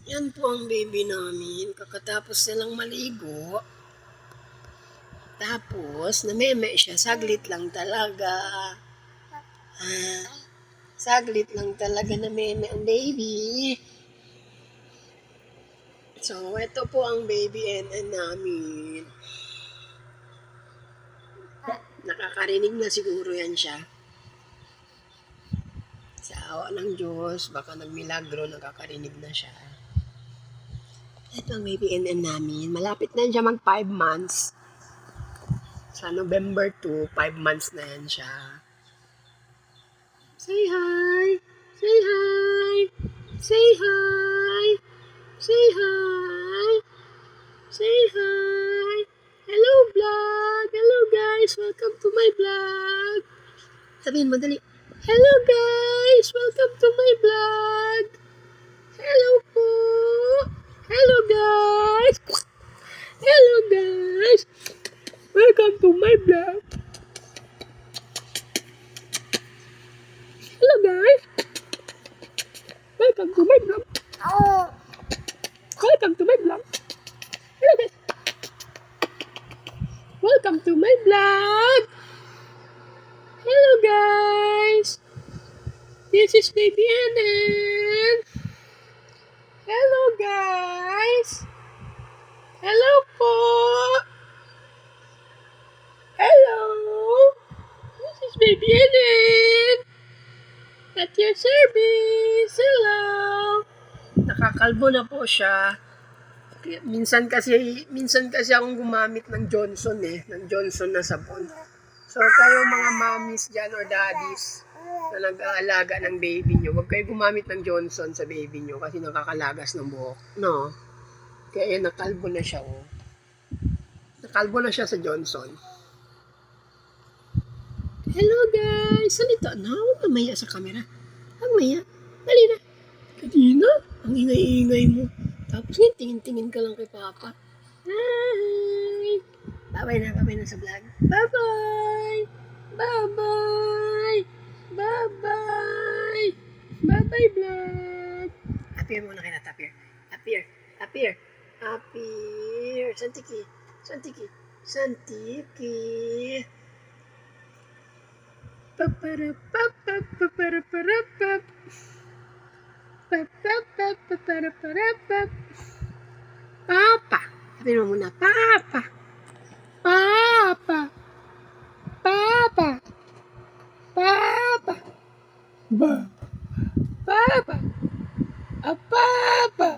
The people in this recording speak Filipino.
Yan po ang baby namin. Kakatapos nilang maligo. Tapos, nameme siya. Saglit lang talaga. Saglit lang talaga nameme ang baby. So, ito po ang baby NN namin. Nakakarinig na siguro yan siya. Sa awa ng Diyos, baka nagmilagro, nakakarinig na siya. Ito ang baby NN namin. Malapit na siya mag 5 months. Sa November 2, 5 months na yan siya. Say hi! Say hi! Say hi! Say hi! Say hi! Hello vlog! Hello guys! Welcome to my vlog! Sabihin mo dali. Hello guys! Welcome to my vlog! Hello po! Hello guys! Hello guys! Welcome to my vlog! Hello guys! Welcome to my vlog! Welcome to my vlog! Hello guys! Welcome to my vlog! Hello guys! This is Baby NN! Hello guys! Hello po! Hello! This is Baby NN! At your service! Hello! Nakakalbo na po siya. Minsan kasi akong gumamit ng Johnson ng Johnson na sabon. So kayo mga mommies dyan or daddies na nag-aalaga ng baby nyo, huwag kayo gumamit ng Johnson sa baby nyo kasi nakakalagas ng buhok. No? Kaya nakalbo na siya. Oh. Nakalbo na siya sa Johnson. Hello guys! Salita na. Huwag mamaya sa camera. Huwag maya. Dali na. Kanina, ang ingay-ingay mo. Tapos ngayon, tingin-tingin ka lang kay Papa. Hi! Bye-bye na sa vlog. Bye-bye! Bye-bye! Bye-bye! Bye-bye vlog! Appear muna kayo na, appear. Appear! Appear! Appear! Santiki! Santiki! Santiki! Paparapapapaparaparapap! Papapapaparaparapap! Papa! Sabihin mo muna, Papa! Papa! Papa! Papa! Ba! Papa! Papa!